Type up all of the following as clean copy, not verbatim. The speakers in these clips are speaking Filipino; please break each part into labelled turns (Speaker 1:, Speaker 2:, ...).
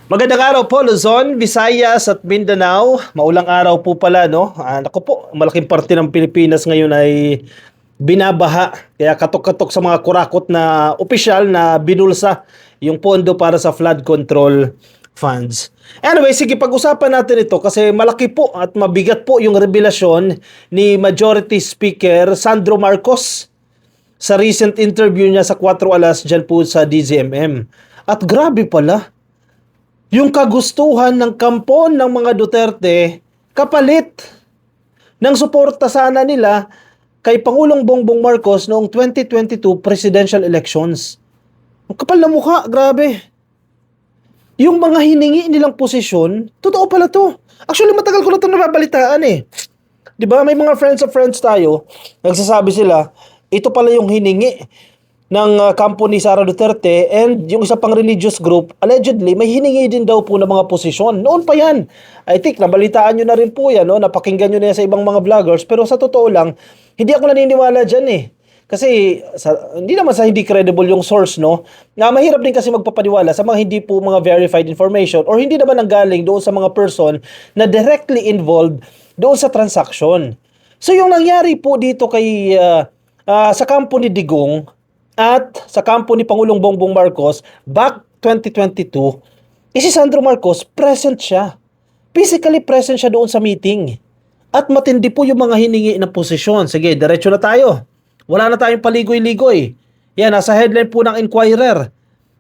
Speaker 1: Magandang araw po, Luzon, Visayas at Mindanao. Maulang araw po pala, no? Naku po, malaking parte ng Pilipinas ngayon ay binabaha. Kaya katok-katok sa mga kurakot na opisyal na binulsa yung pondo para sa flood control funds. Anyway, sige, pag-usapan natin ito kasi malaki po at mabigat po yung revelasyon ni Majority Speaker Sandro Marcos sa recent interview niya sa 4 Alas dyan po sa DZMM. At grabe pala, yung kagustuhan ng kampo ng mga Duterte kapalit ng suporta sana nila kay Pangulong Bongbong Marcos noong 2022 presidential elections. Ang kapal na mukha, grabe. Yung mga hiningi nilang posisyon, totoo pala to. Actually, matagal ko na ito nababalitaan eh. 'Di ba? May mga friends of friends tayo, nagsasabi sila, ito pala yung hiningi ng kampo ni Sara Duterte, and yung isa pang religious group, allegedly, may hiningi din daw po ng mga posisyon. Noon pa yan. I think, nabalitaan nyo na rin po yan, no? Napakinggan nyo na yan sa ibang mga vloggers, pero sa totoo lang, hindi ako naniniwala dyan eh. Kasi, hindi naman sa hindi credible yung source, no? Nga mahirap din kasi magpapaniwala sa mga hindi po mga verified information or hindi naman nanggaling doon sa mga person na directly involved doon sa transaction. So, yung nangyari po dito kay sa kampo ni Digong, at sa kampo ni Pangulong Bongbong Marcos, back 2022, si Sandro Marcos, present siya. Physically present siya doon sa meeting. At matindi po yung mga hiningi ng posisyon. Sige, diretso na tayo. Wala na tayong paligoy-ligoy. Yan, nasa headline po ng Inquirer.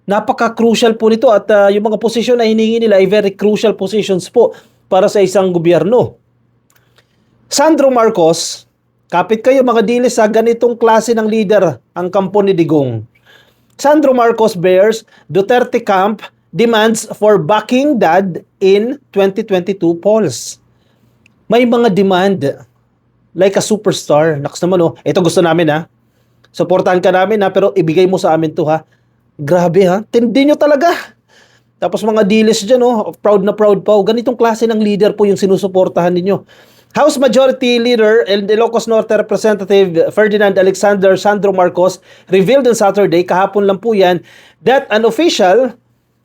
Speaker 1: Napaka-crucial po nito at yung mga posisyon na hiningi nila ay very crucial positions po para sa isang gobyerno. Sandro Marcos, kapit kayo mga dilis sa ganitong klase ng leader ang kampo ni Digong. Sandro Marcos bears Duterte camp demands for backing dad in 2022 polls. May mga demand like a superstar. Naks naman oh. Ito gusto namin ha. Suportahan ka namin ha, pero ibigay mo sa amin to ha. Grabe ha. Tindi nyo talaga. Tapos mga dilis dyan oh. Proud na proud pa. Ganitong klase ng leader po yung sinusuportahan ninyo. House Majority Leader and Ilocos Norte Representative Ferdinand Alexander Sandro Marcos revealed on Saturday, kahapon lang po yan, that an official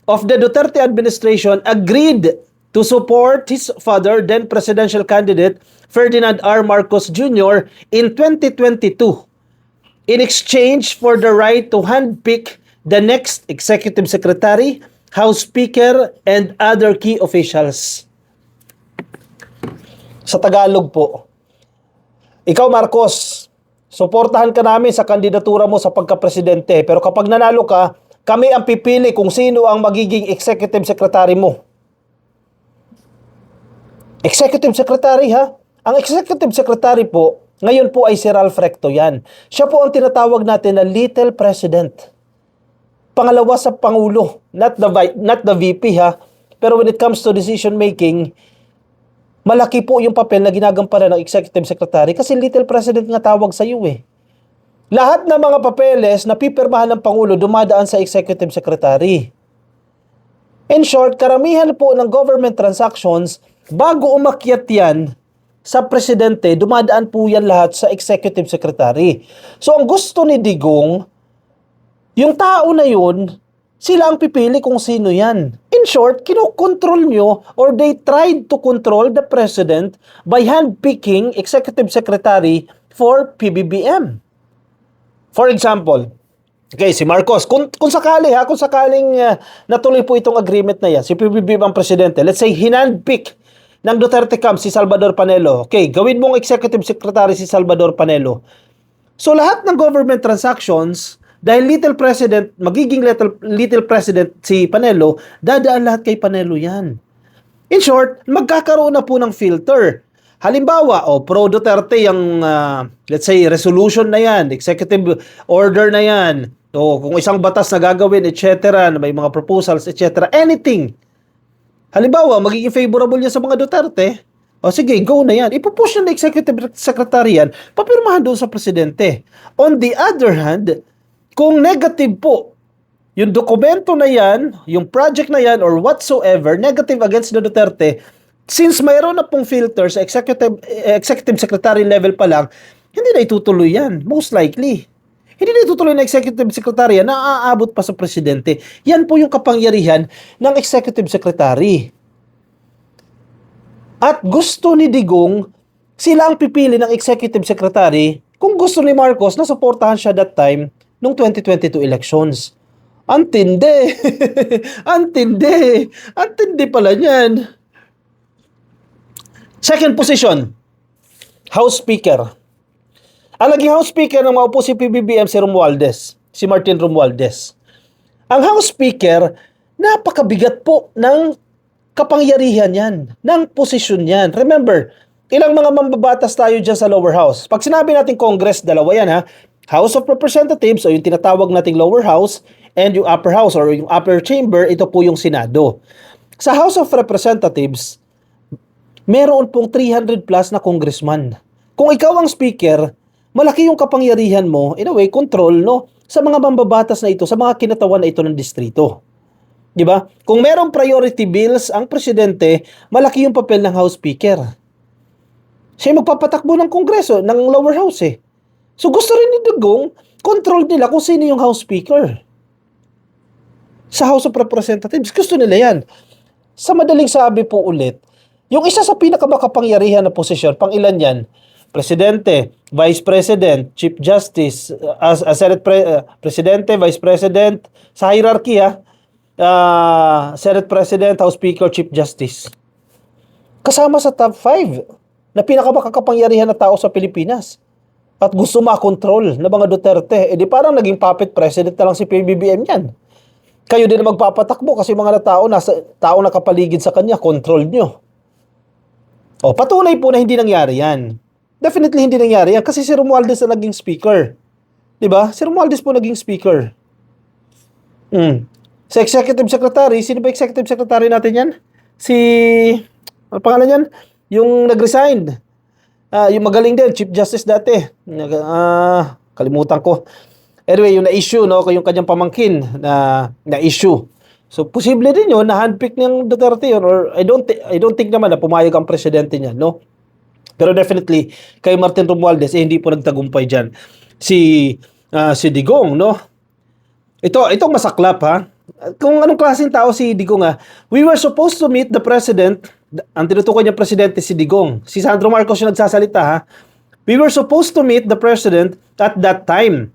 Speaker 1: of the Duterte administration agreed to support his father, then presidential candidate Ferdinand R. Marcos Jr. in 2022 in exchange for the right to handpick the next executive secretary, House Speaker, and other key officials. Sa Tagalog po, ikaw Marcos, suportahan ka namin sa kandidatura mo sa pagka-presidente, pero kapag nanalo ka, kami ang pipili kung sino ang magiging executive secretary mo. Executive secretary ha? Ang executive secretary po, ngayon po ay si Ralph Recto yan. Siya po ang tinatawag natin na little president. Pangalawa sa Pangulo, not the VP ha. Pero when it comes to decision making, malaki po yung papel na ginagampanan ng executive secretary kasi little president nga tawag sa iyo eh. Lahat ng mga papeles na pipirmahan ng Pangulo dumadaan sa executive secretary. In short, karamihan po ng government transactions, bago umakyat yan sa presidente, dumadaan po yan lahat sa executive secretary. So ang gusto ni Digong, yung tao na yun, sila ang pipili kung sino yan. In short, kinokontrol nyo or they tried to control the president by handpicking executive secretary for PBBM. For example, okay, si Marcos, kung sakaling natuloy po itong agreement na yan, si PBBM ang presidente, let's say hinandpick ng Duterte camp si Salvador Panelo. Okay, gawin mong executive secretary si Salvador Panelo. So lahat ng government transactions, dahil magiging little president si Panelo, dadaan lahat kay Panelo yan. In short, magkakaroon na po ng filter. Halimbawa, pro Duterte yung, let's say, resolution na yan, executive order na yan, kung isang batas na gagawin, etc., na may mga proposals, etc., anything. Halimbawa, magiging favorable yan sa mga Duterte, sige, go na yan. Ipupush na executive secretary yan, papirmahan doon sa presidente. On the other hand, kung negative po, yung dokumento na yan, yung project na yan, or whatsoever, negative against the Duterte, since mayroon na pong filter sa executive secretary level pa lang, hindi na itutuloy yan, most likely. hindi na itutuloy na executive secretary yan, naaabot pa sa presidente. Yan po yung kapangyarihan ng executive secretary. At gusto ni Digong, sila ang pipili ng executive secretary kung gusto ni Marcos na suportahan siya that time nung 2022 elections. Antindi. Antindi. Antindi pala niyan. Second position, House Speaker. Ang naging House Speaker ng maupo si PBBM si Romualdez, si Martin Romualdez. Ang House Speaker, napakabigat po ng kapangyarihan yan, ng posisyon yan. Remember, ilang mga mambabatas tayo dyan sa lower house. Pag sinabi natin Congress, dalawa yan ha. House of Representatives o yung tinatawag nating lower house and yung upper house or yung upper chamber, ito po yung Senado. Sa House of Representatives, meron pong 300 plus na congressman. Kung ikaw ang speaker, malaki yung kapangyarihan mo, in a way, control, no? Sa mga mambabatas na ito, sa mga kinatawan na ito ng distrito. Di ba? Kung merong priority bills ang presidente, malaki yung papel ng House Speaker. Siya magpapatakbo ng Kongreso, ng lower house eh. So gusto rin ni Digong, control nila kung sino yung House Speaker. Sa House of Representatives, gusto nila yan. Sa madaling sabi po ulit, yung isa sa pinakamakapangyarihan na posisyon, pang ilan yan? Presidente, Vice President, Chief Justice, Presidente, Vice President, sa hierarchy Senate President, House Speaker, Chief Justice. Kasama sa top 5 na pinakamakapangyarihan na tao sa Pilipinas. At gusto makontrol ng mga Duterte. Eh di parang naging puppet president na lang si PBBM yan. Kayo din na magpapatakbo kasi mga tao nakapaligid sa kanya, control nyo. O, patunay po na hindi nangyari yan. Definitely hindi nangyari yan kasi si Romualdez na naging speaker. Diba? Si Romualdez po naging speaker. Sa executive secretary, sino ba executive secretary natin yan? Ano pangalan yan? Yung nag-resign. Yung magaling din, Chief Justice dati. Kalimutan ko. Anyway, yung na-issue, no? Yung kanyang pamangkin na-issue. So, posible din yun, na-handpick ng Duterte yun. Or I don't think naman na pumayag ang presidente niya, no? Pero definitely, kay Martin Romualdez, hindi po nagtagumpay dyan. Si Digong, no? Itong masaklap, ha? Kung anong klaseng tao si Digong, ha? We were supposed to meet the president. Ang tinutukoy niya presidente si Digong. Si Sandro Marcos yung nagsasalita, ha? We were supposed to meet the president at that time.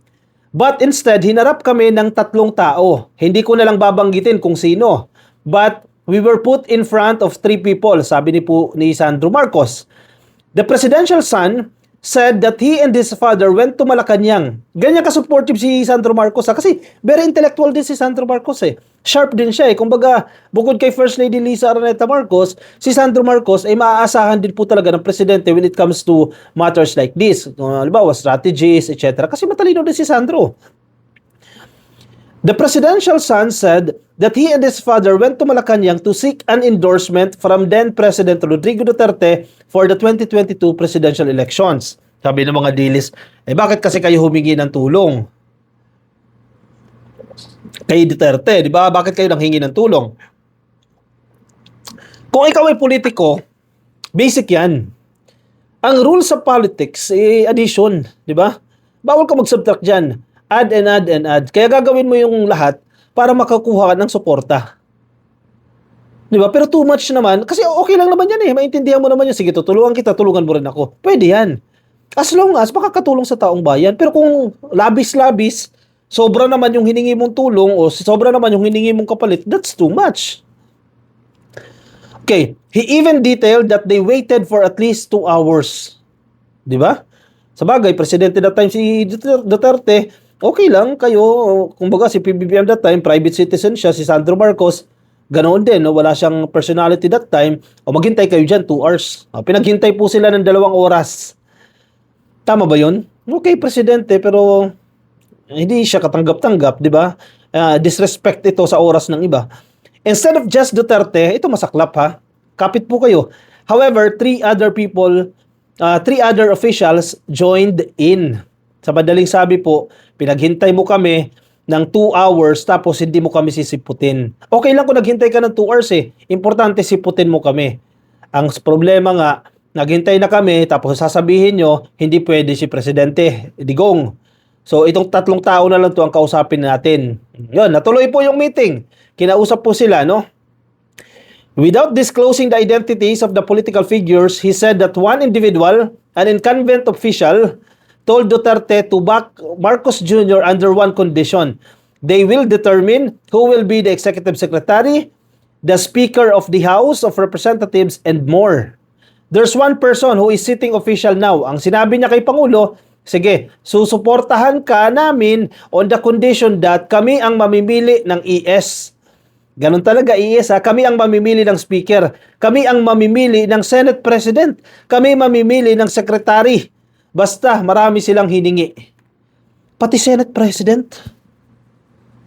Speaker 1: But instead, hinarap kami ng 3 tao. Hindi ko na lang babanggitin kung sino. But we were put in front of 3 people, sabi ni Sandro Marcos. The presidential son said that he and his father went to Malacanang. Ganyan ka-supportive si Sandro Marcos, ha? Kasi very intellectual din si Sandro Marcos eh. Sharp din siya eh. Kumbaga, bukod kay First Lady Lisa Araneta Marcos, si Sandro Marcos ay maaasahan din po talaga ng presidente when it comes to matters like this. Halimbawa, strategies, etc. Kasi matalino din si Sandro. The presidential son said that he and his father went to Malacanang to seek an endorsement from then-President Rodrigo Duterte for the 2022 presidential elections. Sabi ng mga dilis, bakit kasi kayo humingi ng tulong? Kay Duterte, di ba? Bakit kayo nanghingi ng tulong? Kung ikaw ay politiko, basic yan. Ang rule sa politics, addition, di ba? Bawal ka mag-subtract dyan. Add and add and add. Kaya gagawin mo yung lahat para makakuha ka ng suporta. Di ba? Pero too much naman. Kasi okay lang naman yan eh. Maintindihan mo naman yan. Sige, tutulungan kita, tulungan mo rin ako. Pwede yan. As long as makakatulong sa taong bayan. Pero kung labis-labis, sobra naman yung hiningi mong tulong o sobra naman yung hiningi mong kapalit, that's too much. Okay. He even detailed that they waited for at least 2 hours. Di ba? Sabagay, presidente that time si Duterte, okay lang kayo, kumbaga si PBBM that time, private citizen siya, si Sandro Marcos, ganoon din, no? Wala siyang personality that time, o maghintay kayo dyan, 2 hours. Pinaghintay po sila ng 2 oras. Tama ba yun? Okay, presidente, pero hindi siya katanggap-tanggap, di ba? Disrespect ito sa oras ng iba. Instead of just Duterte, ito masaklap ha, kapit po kayo. However, 3 other officials joined in. Sa madaling sabi po, pinaghintay mo kami ng 2 hours tapos hindi mo kami sisiputin. Okay lang kung naghintay ka ng 2 hours eh. Importante siputin mo kami. Ang problema nga, naghintay na kami tapos sasabihin nyo, hindi pwede si Presidente Digong. So itong tatlong tao na lang to ang kausapin natin. Yun, natuloy po yung meeting. Kinausap po sila, no? Without disclosing the identities of the political figures, he said that one individual, an incumbent official, told Duterte to back Marcos Jr. under one condition. They will determine who will be the executive secretary, the Speaker of the House of Representatives, and more. There's one person who is sitting official now. Ang sinabi niya kay Pangulo, sige, susuportahan ka namin on the condition that kami ang mamimili ng ES. Ganun talaga, ES ha. Kami ang mamimili ng speaker. Kami ang mamimili ng Senate President. Kami mamimili ng secretary. Basta, marami silang hiningi. Pati Senate President.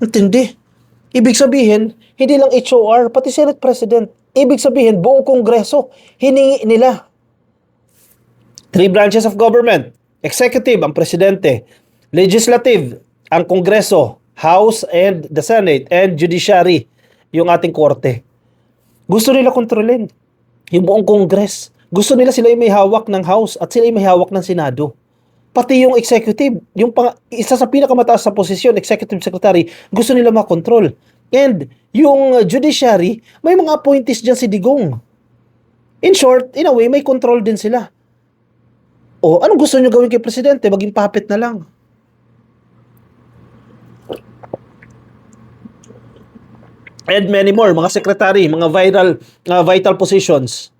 Speaker 1: Intindi. Ibig sabihin, hindi lang HOR, pati Senate President. Ibig sabihin, buong Kongreso, hiningi nila. 3 branches of government. Executive, ang Presidente. Legislative, ang Kongreso. House and the Senate. And Judiciary, yung ating korte. Gusto nila kontrolin yung buong Congress. Gusto nila sila yung may hawak ng House at sila yung may hawak ng Senado. Pati yung executive, isa sa pinakamataas sa posisyon, executive secretary, gusto nila makontrol. And yung judiciary, may mga appointees dyan si Digong. In short, in a way, may control din sila. O, anong gusto nyo gawin kay Presidente? Maging puppet na lang. And many more, mga secretary, mga vital positions.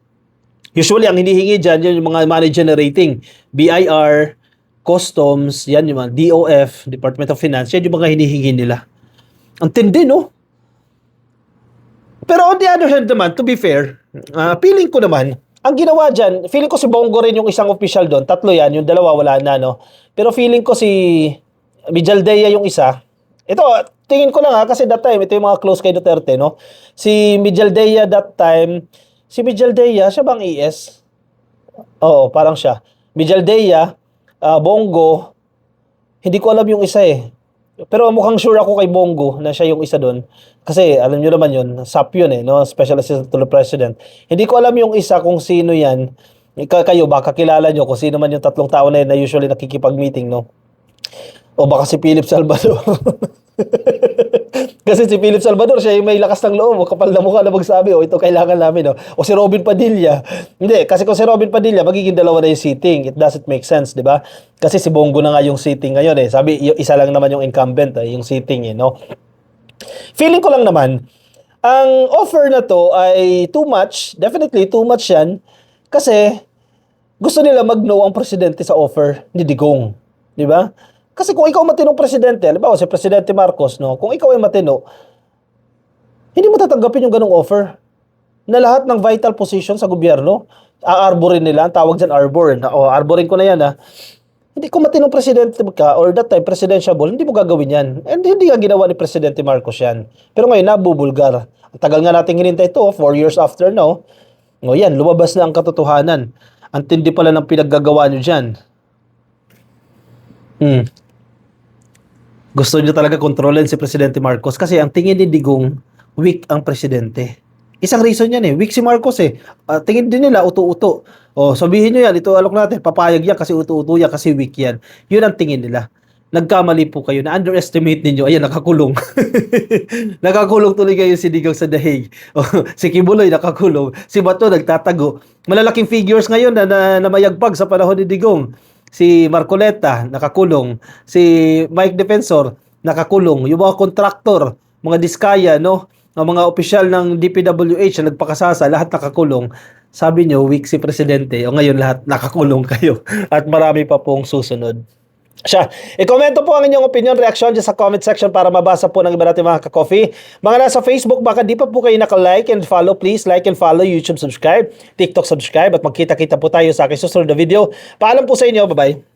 Speaker 1: Usually, ang hinihingi dyan, yung mga money generating, BIR, Customs, yan yung mga DOF, Department of Finance, yan yung mga hinihingi nila. Ang tindi, no? Pero on the other hand naman, to be fair, feeling ko naman, ang ginawa dyan, feeling ko si Bongo rin yung isang official doon, 3 yan, yung 2 wala na, no? Pero feeling ko si Mijaldea yung isa. Ito, tingin ko lang kasi that time, ito yung mga close kay Duterte, no? Si Mijaldea that time, si Mijaldea, siya bang ES? Oo, parang siya. Mijaldea, Bongo, hindi ko alam yung isa eh. Pero mukhang sure ako kay Bongo na siya yung isa doon. Kasi alam nyo naman yun, SAP yun eh, no? Special Assistant to the President. Hindi ko alam yung isa kung sino yan. Kayo, baka kilala nyo kung sino man yung 3 tao na yun na usually nakikipag-meeting, no? O baka si Philip Salvador. Kasi si Philip Salvador, siya yung may lakas ng loob, kapal na mukha na magsabi, ito kailangan namin, no? O si Robin Padilla. Hindi, kasi kung si Robin Padilla, magiging 2 na yung seating. It doesn't make sense, di ba? Kasi si Bongo na nga yung seating ngayon, eh. Sabi, yung isa lang naman yung incumbent, yung seating, eh, no? Feeling ko lang naman, ang offer na to ay too much. Definitely, too much yan. Kasi, gusto nila mag-no ang presidente sa offer ni Digong. Di ba? Kasi kung ikaw matinong presidente, halimbawa si Presidente Marcos, no, kung ikaw ay matino, hindi mo tatanggapin yung ganong offer na lahat ng vital position sa gobyerno, aarborin nila, ang tawag dyan arbor, arborin ko na yan ha. Hindi kung matinong presidente ka, or that time presidentiable, hindi mo gagawin yan. And hindi nga ginawa ni Presidente Marcos yan. Pero ngayon, nabubulgar. Ang tagal nga natin hinintay ito, 4 years after now. O yan, lumabas na ang katotohanan. Ang tindi pala ng pinaggagawa nyo dyan. Gusto niyo talaga kontrolin si Presidente Marcos kasi ang tingin ni Digong, weak ang presidente. Isang reason yan eh. Weak si Marcos eh. Tingin din nila, uto-uto. O, sabihin nyo yan, ito alok natin, papayag yan kasi uto-uto yan, kasi weak yan. Yun ang tingin nila. Nagkamali po kayo, na-underestimate ninyo. Ayan, nakakulong. Nakakulong tuloy kayo si Digong sa dahig. O, si Kibuloy nakakulong. Si Bato nagtatago. Malalaking figures ngayon na mayagpag sa panahon ni Digong. Si Marcoleta, nakakulong. Si Mike Defensor, nakakulong. Yung mga kontraktor, mga diskaya, no? Ang mga opisyal ng DPWH na nagpakasasa, lahat nakakulong. Sabi nyo, weak si Presidente. O ngayon lahat nakakulong kayo. At marami pa pong susunod. Siya. I-komento po ang inyong opinion, reaction dyan sa comment section para mabasa po ng iba natin mga ka-coffee. Mga nasa Facebook, baka di pa po kayo naka-like and follow, please like and follow, YouTube subscribe, TikTok subscribe, at magkita-kita po tayo sa aking susunod na video. Paalam po sa inyo, bye-bye.